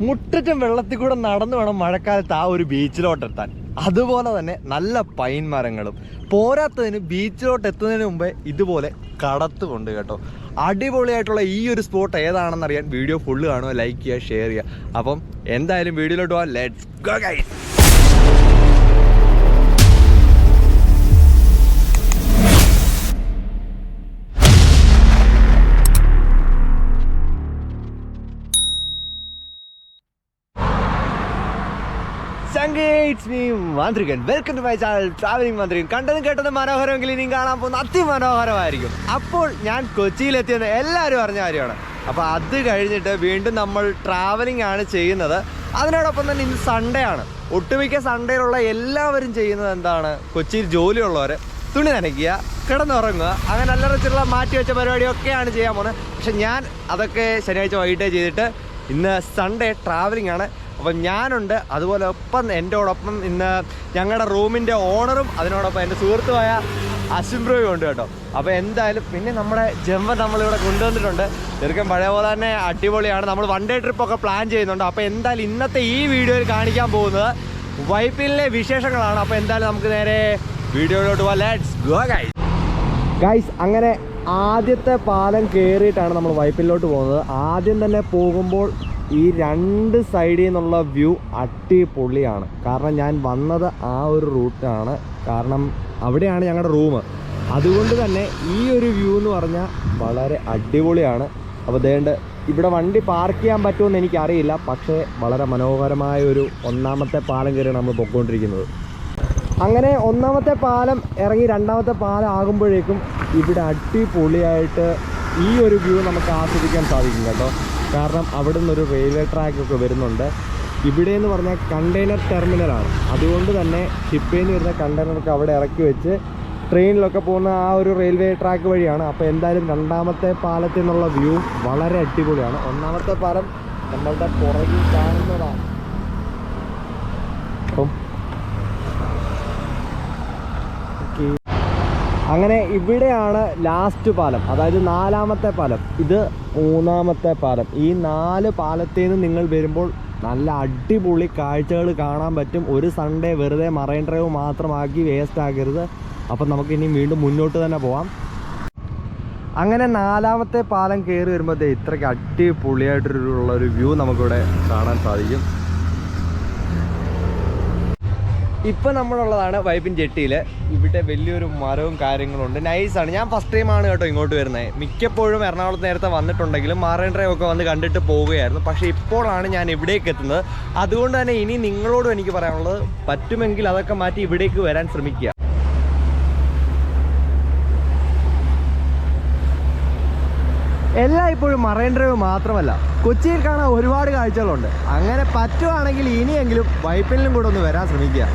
മുട്ടറ്റം വെള്ളത്തിൽ കൂടെ നടന്നു വേണം മഴക്കാലത്ത് ആ ഒരു ബീച്ചിലോട്ടെത്താൻ. അതുപോലെ തന്നെ നല്ല പൈൻ മരങ്ങളും. പോരാത്തതിന് ബീച്ചിലോട്ട് എത്തുന്നതിന് മുമ്പേ ഇതുപോലെ കടത്തുകൊണ്ട് കേട്ടോ. അടിപൊളിയായിട്ടുള്ള ഈ ഒരു സ്പോട്ട് ഏതാണെന്നറിയാൻ വീഡിയോ ഫുള്ള് കാണുക, ലൈക്ക് ചെയ്യുക, ഷെയർ ചെയ്യുക. അപ്പം എന്തായാലും വീഡിയോയിലോട്ട് പോവാം. Let's go guys. It's me, Mandrigan. Welcome to my channel, Traveling Mandrigan. കണ്ടതും കേട്ടതും മനോഹരമെങ്കിൽ ഇനിയും കാണാൻ പോകുന്ന അതിമനോഹരമായിരിക്കും. അപ്പോൾ ഞാൻ കൊച്ചിയിലെത്തിയെന്ന് എല്ലാവരും അറിഞ്ഞ കാര്യമാണ്. അപ്പോൾ അത് കഴിഞ്ഞിട്ട് വീണ്ടും നമ്മൾ ട്രാവലിംഗ് ആണ് ചെയ്യുന്നത്. അതിനോടൊപ്പം തന്നെ ഇന്ന് സൺഡേ ആണ്. ഒട്ടുമിക്ക സൺഡേയിലുള്ള എല്ലാവരും ചെയ്യുന്നത് എന്താണ്? കൊച്ചിയിൽ ജോലിയുള്ളവർ തുണി നനയ്ക്കുക, കിടന്നുറങ്ങുക, അങ്ങനെ അല്ലറച്ചിലുള്ള മാറ്റി വെച്ച പരിപാടിയൊക്കെയാണ് ചെയ്യാൻ പോകുന്നത്. പക്ഷെ ഞാൻ അതൊക്കെ ശനിയാഴ്ച വൈകിട്ടേ ചെയ്തിട്ട് ഇന്ന് സൺഡേ ട്രാവലിംഗ് ആണ്. അപ്പം ഞാനുണ്ട്, അതുപോലെ ഒപ്പം എൻ്റെയോടൊപ്പം ഇന്ന് ഞങ്ങളുടെ റൂമിൻ്റെ ഓണറും അതിനോടൊപ്പം എൻ്റെ സുഹൃത്തുമായ അശ്വിൻബ്രോയും ഉണ്ട് കേട്ടോ. അപ്പോൾ എന്തായാലും പിന്നെ നമ്മുടെ ജമ്മ നമ്മളിവിടെ കൊണ്ടുവന്നിട്ടുണ്ട്. ചെറുക്കൻ പഴയ പോലെ തന്നെ അടിപൊളിയാണ്. നമ്മൾ വൺ ഡേ ട്രിപ്പൊക്കെ പ്ലാൻ ചെയ്യുന്നുണ്ട്. അപ്പോൾ എന്തായാലും ഇന്നത്തെ ഈ വീഡിയോയിൽ കാണിക്കാൻ പോകുന്നത് വൈപ്പിനിലെ വിശേഷങ്ങളാണ്. അപ്പോൾ എന്തായാലും നമുക്ക് നേരെ വീഡിയോയിലോട്ട് പോകാം. Let's go guys. അങ്ങനെ ആദ്യത്തെ പാലം കയറിയിട്ടാണ് നമ്മൾ വൈപ്പിനിലോട്ട് പോകുന്നത്. ആദ്യം തന്നെ പോകുമ്പോൾ ഈ രണ്ട് സൈഡിൽ നിന്നുള്ള വ്യൂ അടിപൊളിയാണ്. കാരണം ഞാൻ വന്നത് ആ ഒരു റൂട്ടാണ്, കാരണം അവിടെയാണ് ഞങ്ങളുടെ റൂം. അതുകൊണ്ട് തന്നെ ഈ ഒരു വ്യൂ എന്ന് പറഞ്ഞാൽ വളരെ അടിപൊളിയാണ്. അപ്പോൾ ദേണ്ട് ഇവിടെ വണ്ടി പാർക്ക് ചെയ്യാൻ പറ്റുമെന്ന് എനിക്കറിയില്ല, പക്ഷേ വളരെ മനോഹരമായ ഒരു ഒന്നാമത്തെ പാലം കയറിയാണ് നമ്മൾ പൊയ്ക്കൊണ്ടിരിക്കുന്നത്. അങ്ങനെ ഒന്നാമത്തെ പാലം ഇറങ്ങി രണ്ടാമത്തെ പാലം ആകുമ്പോഴേക്കും ഇവിടെ അടിപൊളിയായിട്ട് ഈ ഒരു വ്യൂ നമുക്ക് ആസ്വദിക്കാൻ സാധിക്കും കേട്ടോ. കാരണം അവിടെ നിന്നൊരു റെയിൽവേ ട്രാക്കൊക്കെ വരുന്നുണ്ട്. ഇവിടെ എന്ന് പറഞ്ഞാൽ കണ്ടെയ്നർ ടെർമിനലാണ്. അതുകൊണ്ട് തന്നെ ഷിപ്പിൽ നിന്ന് വരുന്ന കണ്ടെയ്നറൊക്കെ അവിടെ ഇറക്കി വെച്ച് ട്രെയിനിലൊക്കെ പോകുന്ന ആ ഒരു റെയിൽവേ ട്രാക്ക് വഴിയാണ്. അപ്പോൾ എന്തായാലും രണ്ടാമത്തെ പാലത്തിൽ നിന്നുള്ള വ്യൂ വളരെ അടിപൊളിയാണ്. ഒന്നാമത്തെ പാലം നമ്മളുടെ പുറകിൽ കാണുന്നതാണ്. അപ്പം അങ്ങനെ ഇവിടെയാണ് ലാസ്റ്റ് പാലം, അതായത് നാലാമത്തെ പാലം. ഇത് മൂന്നാമത്തെ പാലം. ഈ 4 പാലത്തിൽ നിന്ന് നിങ്ങൾ വരുമ്പോൾ നല്ല അടിപൊളി കാഴ്ചകൾ കാണാൻ പറ്റും. ഒരു സൺഡേ വെറുതെ മറൈൻ ഡ്രൈവ് മാത്രമാക്കി വേസ്റ്റ് ആക്കരുത്. അപ്പം നമുക്ക് ഇനി വീണ്ടും മുന്നോട്ട് തന്നെ പോവാം. അങ്ങനെ നാലാമത്തെ പാലം കയറി വരുമ്പോഴത്തേ ഇത്രയ്ക്ക് അടിപൊളിയായിട്ടുള്ളൊരു വ്യൂ നമുക്കിവിടെ കാണാൻ സാധിക്കും. ഇപ്പം നമ്മളുള്ളതാണ് വൈപ്പിൻ ജെട്ടിയിൽ. ഇവിടെ വലിയൊരു മരവും കാര്യങ്ങളുണ്ട്, നൈസാണ്. ഞാൻ ഫസ്റ്റ് ടൈമാണ് കേട്ടോ ഇങ്ങോട്ട് വരുന്നത്. മിക്കപ്പോഴും എറണാകുളത്ത് നേരത്തെ വന്നിട്ടുണ്ടെങ്കിലും മറൈൻ ഡ്രൈവ് ഒക്കെ വന്ന് കണ്ടിട്ട് പോവുകയായിരുന്നു. പക്ഷേ ഇപ്പോഴാണ് ഞാൻ ഇവിടേക്ക് എത്തുന്നത്. അതുകൊണ്ട് തന്നെ ഇനി നിങ്ങളോടും എനിക്ക് പറയാനുള്ളത്, പറ്റുമെങ്കിൽ അതൊക്കെ മാറ്റി ഇവിടേക്ക് വരാൻ ശ്രമിക്കുക. എല്ലാം ഇപ്പോഴും മറൈൻ ഡ്രൈവ് മാത്രമല്ല, കൊച്ചിയിൽ കാണാൻ ഒരുപാട് കാഴ്ചകളുണ്ട്. അങ്ങനെ പറ്റുവാണെങ്കിൽ ഇനിയെങ്കിലും വൈപ്പിനിലും കൂടെ ഒന്ന് വരാൻ ശ്രമിക്കുക.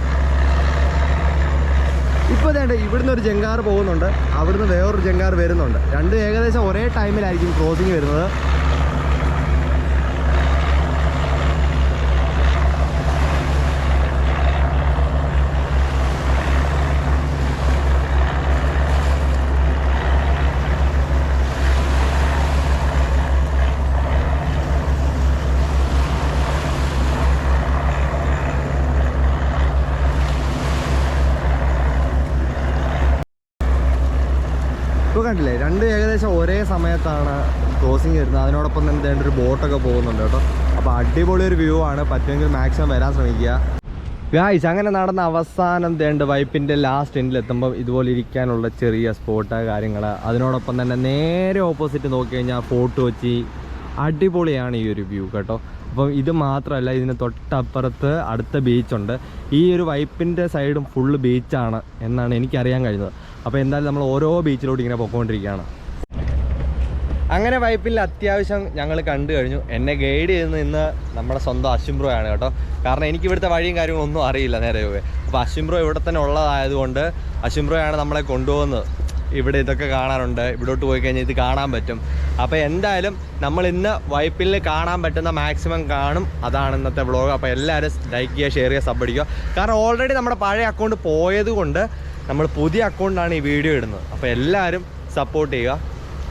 ഇപ്പോൾ വേണ്ട ഇവിടുന്ന് ഒരു ജങ്കാർ പോകുന്നുണ്ട്, അവിടുന്ന് വേറൊരു ജങ്കാർ വരുന്നുണ്ട്. രണ്ടും ഏകദേശം ഒരേ ടൈമിലായിരിക്കും ക്രോസിങ് വരുന്നത്. ഇപ്പോൾ കണ്ടില്ലേ, രണ്ടും ഏകദേശം ഒരേ സമയത്താണ് ക്രോസിങ് വരുന്നത്. അതിനോടൊപ്പം തന്നെ വേണ്ട ഒരു ബോട്ടൊക്കെ പോകുന്നുണ്ട് കേട്ടോ. അപ്പോൾ അടിപൊളി ഒരു വ്യൂ ആണ്. പറ്റുമെങ്കിൽ മാക്സിമം വരാൻ ശ്രമിക്കുക ഗായ്സ്. അങ്ങനെ നടന്ന അവസാനം വേണ്ട വൈപ്പിൻ്റെ ലാസ്റ്റ് എൻഡിലെത്തുമ്പോൾ ഇതുപോലെ ഇരിക്കാനുള്ള ചെറിയ സ്പോട്ട് കാര്യങ്ങൾ. അതിനോടൊപ്പം തന്നെ നേരെ ഓപ്പോസിറ്റ് നോക്കി കഴിഞ്ഞാൽ ഫോർട്ട് കൊച്ചി. അടിപൊളിയാണ് ഈ ഒരു വ്യൂ കേട്ടോ. അപ്പം ഇത് മാത്രമല്ല, ഇതിന് തൊട്ടപ്പുറത്ത് അടുത്ത ബീച്ചുണ്ട്. ഈ ഒരു വൈപ്പിൻ്റെ സൈഡും ഫുള്ള് ബീച്ചാണ് എന്നാണ് എനിക്കറിയാൻ കഴിഞ്ഞത്. അപ്പോൾ എന്തായാലും നമ്മൾ ഓരോ ബീച്ചിലോട്ട് ഇങ്ങനെ പോയിക്കൊണ്ടിരിക്കുകയാണ്. അങ്ങനെ വൈപ്പിൽ അത്യാവശ്യം ഞങ്ങൾ കണ്ടു കഴിഞ്ഞു. എന്നെ ഗൈഡ് ചെയ്യുന്ന ഇന്ന് നമ്മുടെ സ്വന്തം അശ്വിൻബ്രോ ആണ് കേട്ടോ. കാരണം എനിക്ക് ഇവിടുത്തെ വഴിയും കാര്യങ്ങളൊന്നും അറിയില്ല നേരെ പോയി. അപ്പോൾ അശ്വിൻബ്രോ ഇവിടെ തന്നെ ഉള്ളതായതുകൊണ്ട് അശ്വിൻബ്രോയാണ് നമ്മളെ കൊണ്ടുപോകുന്നത്. ഇവിടെ ഇതൊക്കെ കാണാനുണ്ട്, ഇവിടോട്ട് പോയി കഴിഞ്ഞാൽ ഇത് കാണാൻ പറ്റും. അപ്പോൾ എന്തായാലും നമ്മൾ ഇന്ന് വൈപ്പിനിൽ കാണാൻ പറ്റുന്ന മാക്സിമം കാണും. അതാണ് ഇന്നത്തെ വ്ളോഗ്. അപ്പോൾ എല്ലാവരും ലൈക്ക് ചെയ്യുക, ഷെയർ ചെയ്യുക, സബ് അടിക്കുക. കാരണം ഓൾറെഡി നമ്മുടെ പഴയ അക്കൗണ്ട് പോയത് കൊണ്ട് നമ്മൾ പുതിയ അക്കൗണ്ടാണ് ഈ വീഡിയോ ഇടുന്നത്. അപ്പോൾ എല്ലാവരും സപ്പോർട്ട് ചെയ്യുക.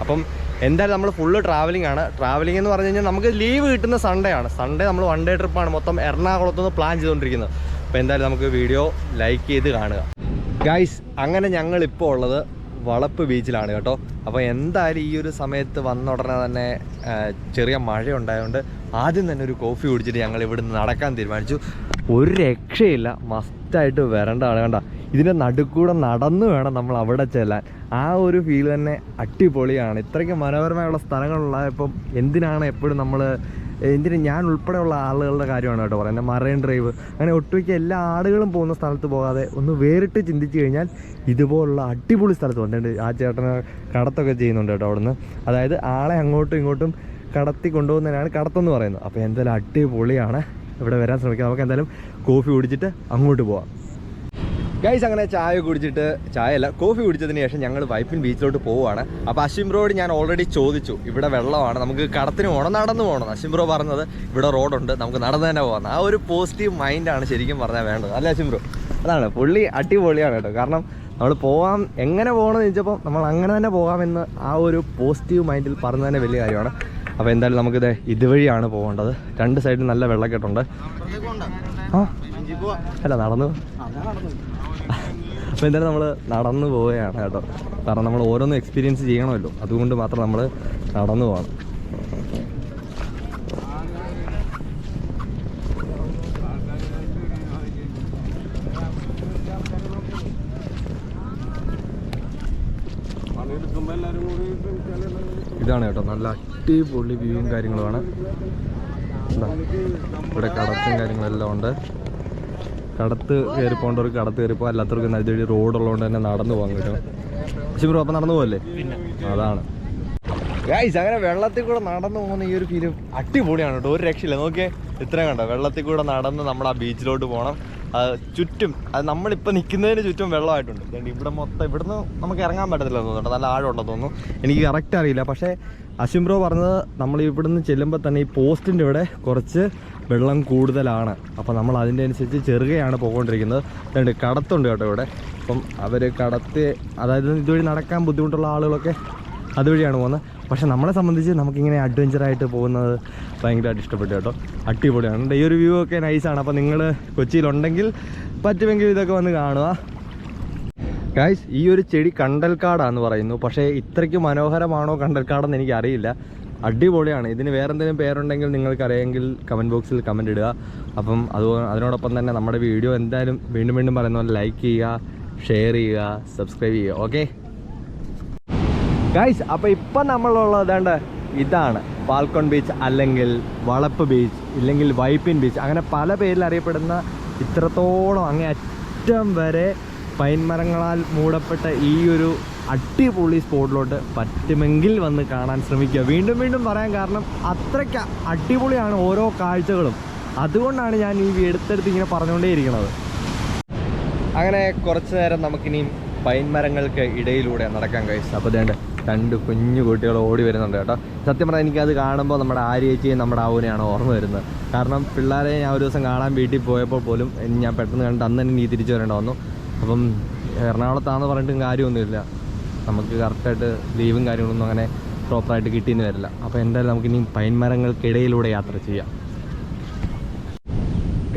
അപ്പം എന്തായാലും നമ്മൾ ഫുള്ള് ട്രാവലിംഗ് ആണ്. ട്രാവലിംഗ് എന്ന് പറഞ്ഞു കഴിഞ്ഞാൽ നമുക്ക് ലീവ് കിട്ടുന്ന സൺഡേ ആണ്. സൺഡേ നമ്മൾ 1 ഡേ ട്രിപ്പാണ് മൊത്തം എറണാകുളത്തുനിന്ന് പ്ലാൻ ചെയ്തുകൊണ്ടിരിക്കുന്നത്. അപ്പോൾ എന്തായാലും നമുക്ക് വീഡിയോ ലൈക്ക് ചെയ്ത് കാണുക. ഗൈസ്, അങ്ങനെ ഞങ്ങളിപ്പോൾ ഉള്ളത് വളപ്പ് ബീച്ചിലാണ് കേട്ടോ. അപ്പോൾ എന്തായാലും ഈ ഒരു സമയത്ത് വന്ന ഉടനെ തന്നെ ചെറിയ മഴ ഉണ്ടായതുകൊണ്ട് ആദ്യം തന്നെ ഒരു കോഫി കുടിച്ചിട്ട് ഞങ്ങൾ ഇവിടുന്ന് നടക്കാൻ തീരുമാനിച്ചു. ഒരു രക്ഷയില്ല, മസ്റ്റായിട്ട് വരേണ്ടതാണ്. കണ്ട, ഇതിൻ്റെ നടുക്കൂടെ നടന്നു വേണം നമ്മൾ അവിടെ ചെല്ലാൻ. ആ ഒരു ഫീൽ തന്നെ അടിപൊളിയാണ്. ഇത്രയ്ക്ക് മനോഹരമായുള്ള സ്ഥലങ്ങളുള്ളപ്പം എന്തിനാണ് എപ്പോഴും ഞാൻ ഉൾപ്പെടെയുള്ള ആളുകളുടെ കാര്യമാണ് കേട്ടോ പറയുന്നത്. മറൈൻ ഡ്രൈവ് അങ്ങനെ ഒട്ടുമിക്ക എല്ലാ ആളുകളും പോകുന്ന സ്ഥലത്ത് പോകാതെ ഒന്ന് വേറിട്ട് ചിന്തിച്ച് കഴിഞ്ഞാൽ ഇതുപോലുള്ള അടിപൊളി സ്ഥലത്ത് വന്നിട്ടുണ്ട്. ആ ചേട്ടന് കടത്തൊക്കെ ചെയ്യുന്നുണ്ട് കേട്ടോ അവിടുന്ന്. അതായത് ആളെ അങ്ങോട്ടും ഇങ്ങോട്ടും കടത്തി കൊണ്ടുപോകുന്നതിനാണ് കടത്തെന്ന് പറയുന്നത്. അപ്പോൾ എന്തായാലും അടിപൊളിയാണ്. ഇവിടെ വരാൻ ശ്രമിക്കാം. നമുക്ക് എന്തായാലും കോഫി കുടിച്ചിട്ട് അങ്ങോട്ട് പോവാം. ഗൈസ്, അങ്ങനെ കോഫി കുടിച്ചതിന് ശേഷം ഞങ്ങൾ വൈപ്പിൻ ബീച്ചിലോട്ട് പോവുകയാണ്. അപ്പോൾ അശ്വിൻ ബ്രോയോട് ഞാൻ ഓൾറെഡി ചോദിച്ചു, ഇവിടെ വെള്ളമാണ്, നമുക്ക് കടത്തിന് പോകണം, നടന്നു പോകണം. അശ്വിൻ ബ്രോ പറഞ്ഞത് ഇവിടെ റോഡുണ്ട്, നമുക്ക് നടന്നു തന്നെ പോകാം. ആ ഒരു പോസിറ്റീവ് മൈൻഡാണ് ശരിക്കും പറഞ്ഞാൽ വേണ്ടത്, അല്ലേ അശ്വിൻ ബ്രോ? അതാണ് പുള്ളി അടിപൊളിയാണ് കേട്ടോ. കാരണം നമ്മൾ പോകാം, എങ്ങനെ പോകണമെന്ന് ചോദിച്ചപ്പോൾ നമ്മൾ അങ്ങനെ തന്നെ പോകാമെന്ന് ആ ഒരു പോസിറ്റീവ് മൈൻഡിൽ പറഞ്ഞു തന്നെ വലിയ കാര്യമാണ്. അപ്പോൾ എന്തായാലും നമുക്കിത് ഇതുവഴിയാണ് പോകേണ്ടത്. 2 സൈഡിൽ നല്ല വെള്ളക്കെട്ടുണ്ട്. അല്ല, നടന്നു. അപ്പോൾ എന്തായാലും നമ്മൾ നടന്നു പോവുകയാണ് കേട്ടോ. കാരണം നമ്മൾ ഓരോന്നും എക്സ്പീരിയൻസ് ചെയ്യണമല്ലോ, അതുകൊണ്ട് മാത്രം നമ്മൾ നടന്നു പോകണം. ഇതാണ് കേട്ടോ നല്ല അടിപൊളി വ്യൂവും കാര്യങ്ങളുമാണ്. ഇവിടെ കടത്തും കാര്യങ്ങളെല്ലാം ഉണ്ട്. കടത്ത് കയറി പോകേണ്ടവർക്ക് കടത്ത് കയറിപ്പോ, അല്ലാത്തവർക്ക് ഇതുവഴി റോഡുള്ളതുകൊണ്ട് തന്നെ നടന്നു പോകാൻ പറ്റും. പക്ഷേ ബ്രോ അപ്പം നടന്നു പോകല്ലേ? അതാണ് ഗൈസ്. അങ്ങനെ വെള്ളത്തിൽ കൂടെ നടന്നു പോകുന്ന ഈ ഒരു ഫീലും അടിപൊളിയാണ് കേട്ടോ. ഒരു രക്ഷയില്ല. നോക്കിയേ, ഇത്രയും കണ്ടോ, വെള്ളത്തിൽ കൂടെ നടന്ന് നമ്മൾ ആ ബീച്ചിലോട്ട് പോകണം. ചുറ്റും അത് നമ്മളിപ്പോൾ നിൽക്കുന്നതിന് ചുറ്റും വെള്ളമായിട്ടുണ്ട്. ഇവിടെ മൊത്തം ഇവിടുന്ന് നമുക്ക് ഇറങ്ങാൻ പറ്റത്തില്ല തോന്നുന്നുണ്ട്, നല്ല ആഴമുണ്ടെന്ന് തോന്നുന്നു. എനിക്ക് കറക്റ്റ് അറിയില്ല. പക്ഷേ അശ്വിൻ ബ്രോ പറഞ്ഞത് നമ്മൾ ഇവിടുന്ന് ചെല്ലുമ്പോൾ തന്നെ ഈ പോസ്റ്റിൻ്റെ ഇവിടെ കുറച്ച് വെള്ളം കൂടുതലാണ്. അപ്പോൾ നമ്മൾ അതിൻ്റെ അനുസരിച്ച് ചെറുകയാണ് പോയിക്കൊണ്ടിരിക്കുന്നത്. അതുകൊണ്ട് കടത്തുണ്ട് കേട്ടോ ഇവിടെ. അപ്പം അവർ കടത്ത്, അതായത് ഇതുവഴി നടക്കാൻ ബുദ്ധിമുട്ടുള്ള ആളുകളൊക്കെ അതുവഴിയാണ് പോകുന്നത്. പക്ഷെ നമ്മളെ സംബന്ധിച്ച് നമുക്കിങ്ങനെ അഡ്വഞ്ചറായിട്ട് പോകുന്നത് ഭയങ്കരമായിട്ട് ഇഷ്ടപ്പെട്ടു കേട്ടോ. അടിപൊളിയാണ്. ഈ ഒരു വ്യൂ ഒക്കെ നൈസാണ്. അപ്പോൾ നിങ്ങൾ കൊച്ചിയിലുണ്ടെങ്കിൽ പറ്റുമെങ്കിൽ ഇതൊക്കെ വന്ന് കാണുക. ഗൈസ്, ഈ ഒരു ചെടി കണ്ടൽക്കാടാന്ന് പറയുന്നു. പക്ഷേ ഇത്രയ്ക്ക് മനോഹരമാണോ കണ്ടൽക്കാടെന്ന് എനിക്കറിയില്ല. അടിപൊളിയാണ്. ഇതിന് വേറെ എന്തെങ്കിലും പേരുണ്ടെങ്കിൽ നിങ്ങൾക്കറിയാമെങ്കിൽ കമൻറ്റ് ബോക്സിൽ കമൻറ്റ് ഇടുക. അപ്പം അതിനോടൊപ്പം തന്നെ നമ്മുടെ വീഡിയോ എന്തായാലും വീണ്ടും വീണ്ടും പറയുന്ന പോലെ ലൈക്ക് ചെയ്യുക, ഷെയർ ചെയ്യുക, സബ്സ്ക്രൈബ് ചെയ്യുക. ഓക്കെ ഗൈസ്, അപ്പോൾ ഇപ്പം നമ്മളുള്ളത് ഇതാണ് ഫാൽക്കൺ ബീച്ച്, അല്ലെങ്കിൽ വളപ്പ് ബീച്ച്, ഇല്ലെങ്കിൽ വൈപ്പിൻ ബീച്ച്, അങ്ങനെ പല പേരിൽ അറിയപ്പെടുന്ന ഇത്രത്തോളം അങ്ങേ അറ്റം വരെ പൈൻ മരങ്ങളാൽ മൂടപ്പെട്ട ഈ ഒരു അടിപൊളി സ്പോട്ടിലോട്ട് പറ്റുമെങ്കിൽ വന്ന് കാണാൻ ശ്രമിക്കുക. വീണ്ടും വീണ്ടും പറയാൻ കാരണം അത്രയ്ക്ക് അടിപൊളിയാണ് ഓരോ കാഴ്ചകളും. അതുകൊണ്ടാണ് ഞാൻ ഈ എടുത്തെടുത്ത് ഇങ്ങനെ പറഞ്ഞുകൊണ്ടേയിരിക്കുന്നത്. അങ്ങനെ കുറച്ച് നേരം നമുക്കിനിയും പൈൻ മരങ്ങൾക്ക് ഇടയിലൂടെ നടക്കാൻ കഴിയും. അപ്പോൾ വേണ്ട 2 കുഞ്ഞു കുട്ടികൾ ഓടി വരുന്നുണ്ട് കേട്ടോ. സത്യം പറഞ്ഞാൽ എനിക്കത് കാണുമ്പോൾ നമ്മുടെ ആര്യേച്ചിയും നമ്മുടെ ആവുനെയാണ് ഓർമ്മ വരുന്നത്. കാരണം പിള്ളേരെ ഞാൻ ഒരു ദിവസം കാണാൻ വീട്ടിൽ പോയപ്പോൾ പോലും ഞാൻ പെട്ടെന്ന് കണ്ട് അന്ന് തന്നെ നീ തിരിച്ചു വരേണ്ട വന്നു. അപ്പം എറണാകുളത്താണെന്ന് പറഞ്ഞിട്ടും കാര്യമൊന്നുമില്ല, നമുക്ക് കറക്റ്റായിട്ട് ലീവും കാര്യങ്ങളൊന്നും അങ്ങനെ പ്രോപ്പറായിട്ട് കിട്ടിയെന്ന് വരില്ല. അപ്പോൾ എന്തായാലും നമുക്കിനി പൈൻ മരങ്ങൾക്കിടയിലൂടെ യാത്ര ചെയ്യാം.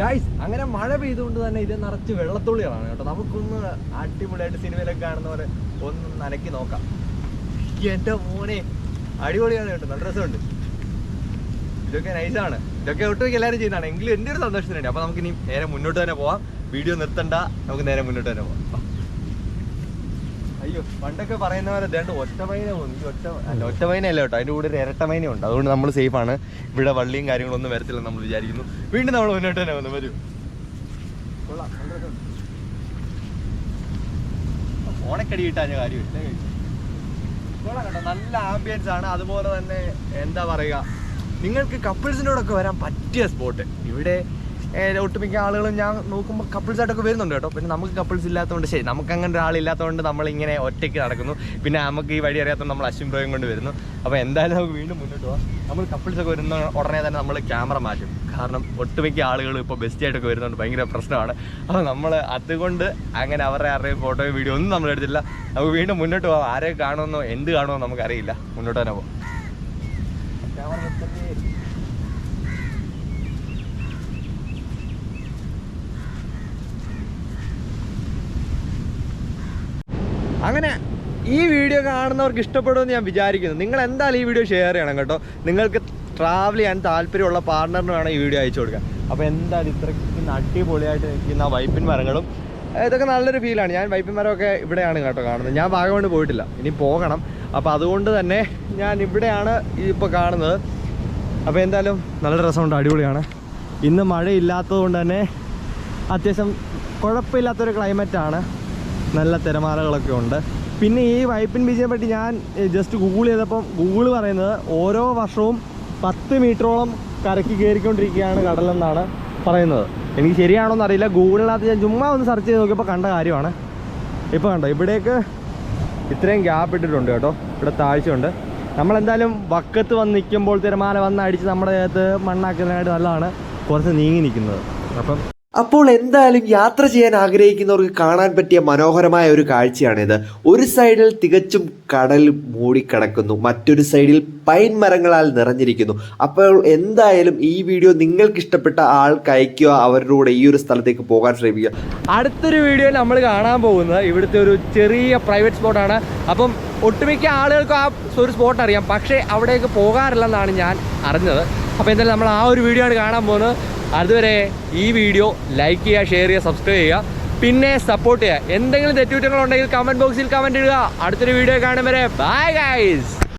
ഗൈസ്, അങ്ങനെ മഴ പെയ്തുകൊണ്ട് തന്നെ ഇത് നിറച്ച് വെള്ളത്തുള്ളികളാണ് കേട്ടോ. നമുക്കൊന്ന് അടിപൊളിയായിട്ട് സിനിമയിലൊക്കെ കാണുന്ന പോലെ ഒന്ന് നനക്കി നോക്കാം. എൻ്റെ മോനെ അടിപൊളിയാണ് കേട്ടോ, നല്ല രസമുണ്ട്. ഇതൊക്കെ നൈസാണ്. ഇതൊക്കെ ഒട്ടുമിക്ക എല്ലാവരും ചെയ്യുന്നതാണ്. എങ്കിലും എൻ്റെ ഒരു സന്തോഷത്തിനുണ്ട്. അപ്പോൾ നമുക്കിനി നേരെ മുന്നോട്ട് തന്നെ പോവാം. വീഡിയോ നിർത്തണ്ട, നമുക്ക് നേരെ മുന്നോട്ട് തന്നെ പോവാം. അയ്യോ, പണ്ടൊക്കെ പറയുന്ന പോലെ ദേണ്ട് ഒറ്റമൈന പോകുന്നു. ഈ ഒറ്റമൈനയല്ല കേട്ടോ, അതിൻ്റെ കൂടെ ഒരു ഇരട്ടമൈനയുണ്ട്. അതുകൊണ്ട് നമ്മൾ സേഫാണ്. ഇവിടെ വള്ളിയും കാര്യങ്ങളൊന്നും വരത്തില്ലെന്ന് നമ്മൾ വിചാരിക്കുന്നു. വീണ്ടും നമ്മൾ മുന്നോട്ട് തന്നെ വന്നു. വരൂ, കൊള്ളാം, ഓണക്കടി കിട്ടാൻ കാര്യമില്ല. കൊള്ളാം കേട്ടോ, നല്ല ആംബിയൻസ് ആണ്. അതുപോലെ തന്നെ എന്താ പറയുക, നിങ്ങൾക്ക് കപ്പിൾസിനോടൊക്കെ വരാൻ പറ്റിയ സ്പോട്ട്. ഇവിടെ ഒട്ടുമിക്ക ആളുകളും ഞാൻ നോക്കുമ്പോൾ കപ്പിൾസായിട്ടൊക്കെ വരുന്നുണ്ട് കേട്ടോ. പിന്നെ നമുക്ക് കപ്പിൾസ് ഇല്ലാത്തതുകൊണ്ട് ശരി, നമുക്ക് അങ്ങനെ ഒരാളില്ലാത്തതുകൊണ്ട് നമ്മളിങ്ങനെ ഒറ്റയ്ക്ക് നടക്കുന്നു. പിന്നെ നമുക്ക് ഈ വഴി അറിയാത്തതുകൊണ്ട് നമ്മൾ അശ്വിൻ ബ്രോയും കൊണ്ട് വരുന്നു. അപ്പോൾ എന്തായാലും നമുക്ക് വീണ്ടും മുന്നോട്ട് പോകാം. നമ്മൾ കപ്പിൾസൊക്കെ വരുന്ന ഉടനെ തന്നെ നമ്മൾ ക്യാമറ മാറ്റും. കാരണം ഒട്ടുമിക്ക ആളുകൾ ഇപ്പോൾ ബെസ്റ്റായിട്ടൊക്കെ വരുന്നുണ്ട്, ഭയങ്കര പ്രശ്നമാണ്. അപ്പോൾ നമ്മൾ അതുകൊണ്ട് അങ്ങനെ ആരുടെയും ഫോട്ടോയും വീഡിയോ ഒന്നും നമ്മൾ എടുത്തില്ല. നമുക്ക് വീണ്ടും മുന്നോട്ട് പോകാം. ആരെ കാണുമെന്നോ എന്ത് കാണുമെന്നോ നമുക്കറിയില്ല. മുന്നോട്ട് തന്നെ പോകാം. അങ്ങനെ ഈ വീഡിയോ കാണുന്നവർക്ക് ഇഷ്ടപ്പെടുമെന്ന് ഞാൻ വിചാരിക്കുന്നു. നിങ്ങൾ എന്തായാലും ഈ വീഡിയോ ഷെയർ ചെയ്യണം കേട്ടോ. നിങ്ങൾക്ക് ട്രാവൽ ചെയ്യാൻ താല്പര്യമുള്ള പാർട്ണറിന് വേണം ഈ വീഡിയോ അയച്ചു കൊടുക്കാൻ. അപ്പോൾ എന്തായാലും ഇത്രയ്ക്ക് അടിപൊളിയായിട്ട് നിൽക്കുന്ന വൈപ്പിൻ മരങ്ങളും ഇതൊക്കെ നല്ലൊരു ഫീലാണ്. ഞാൻ വൈപ്പിൻ മരമൊക്കെ ഇവിടെയാണ് കേട്ടോ കാണുന്നത്. ഞാൻ വാഗമൺ പോയിട്ടില്ല, ഇനി പോകണം. അപ്പോൾ അതുകൊണ്ട് തന്നെ ഞാൻ ഇവിടെയാണ് ഇപ്പോൾ കാണുന്നത്. അപ്പോൾ എന്തായാലും നല്ല രസമുണ്ട്, അടിപൊളിയാണ്. ഇന്ന് മഴയില്ലാത്തത് കൊണ്ട് തന്നെ അത്യാവശ്യം കുഴപ്പമില്ലാത്തൊരു ക്ലൈമറ്റാണ്. നല്ല തിരമാലകളൊക്കെ ഉണ്ട്. പിന്നെ ഈ വൈപ്പിൻ ബീച്ചിനെ പറ്റി ഞാൻ ജസ്റ്റ് ഗൂഗിൾ ചെയ്തപ്പം ഗൂഗിൾ പറയുന്നത് ഓരോ വർഷവും 10 മീറ്ററോളം കരയ്ക്ക് കയറിക്കൊണ്ടിരിക്കുകയാണ് കടലെന്നാണ് പറയുന്നത്. എനിക്ക് ശരിയാണോന്ന് അറിയില്ല. ഗൂഗിളിനകത്ത് ഞാൻ ചുമ്മാ ഒന്ന് സെർച്ച് ചെയ്ത് നോക്കിയപ്പോൾ കണ്ട കാര്യമാണ്. ഇപ്പോൾ കണ്ടോ, ഇവിടേക്ക് ഇത്രയും ഗ്യാപ്പ് ഇട്ടിട്ടുണ്ട് കേട്ടോ. ഇവിടെ താഴ്ചയുണ്ട്. നമ്മളെന്തായാലും വക്കത്ത് വന്ന് നിൽക്കുമ്പോൾ തിരമാല വന്ന് അടിച്ച് നമ്മുടെ ദേഹത്ത് മണ്ണാക്കുന്നതിനായിട്ട് നല്ലതാണ് കുറച്ച് നീങ്ങി നിൽക്കുന്നത്. അപ്പോൾ എന്തായാലും യാത്ര ചെയ്യാൻ ആഗ്രഹിക്കുന്നവർക്ക് കാണാൻ പറ്റിയ മനോഹരമായ ഒരു കാഴ്ചയാണിത്. ഒരു സൈഡിൽ തികച്ചും കടൽ മൂടിക്കിടക്കുന്നു, മറ്റൊരു സൈഡിൽ പൈൻ മരങ്ങളാൽ നിറഞ്ഞിരിക്കുന്നു. അപ്പോൾ എന്തായാലും ഈ വീഡിയോ നിങ്ങൾക്ക് ഇഷ്ടപ്പെട്ട ആൾക്ക് അയക്കുക, അവരുടെ കൂടെ ഈ ഒരു സ്ഥലത്തേക്ക് പോകാൻ ശ്രമിക്കുക. അടുത്തൊരു വീഡിയോയിൽ നമ്മൾ കാണാൻ പോകുന്നത് ഇവിടുത്തെ ഒരു ചെറിയ പ്രൈവറ്റ് സ്പോട്ടാണ്. അപ്പം ഒട്ടുമിക്ക ആളുകൾക്കും ആ ഒരു സ്പോട്ട് അറിയാം, പക്ഷേ അവിടേക്ക് പോകാറില്ലെന്നാണ് ഞാൻ അറിഞ്ഞത്. അപ്പോൾ എന്തായാലും നമ്മൾ ആ ഒരു വീഡിയോ ആണ് കാണാൻ പോകുന്നത്. അതുവരെ ഈ വീഡിയോ ലൈക്ക് ചെയ്യുക, ഷെയർ ചെയ്യുക, സബ്സ്ക്രൈബ് ചെയ്യുക, പിന്നെ സപ്പോർട്ട് ചെയ്യുക. എന്തെങ്കിലും തെറ്റുകുറ്റങ്ങളുണ്ടെങ്കിൽ കമൻറ്റ് ബോക്സിൽ കമൻറ്റ് ഇടുക. അടുത്തൊരു വീഡിയോ കാണും വരെ ബൈ ഗൈസ്.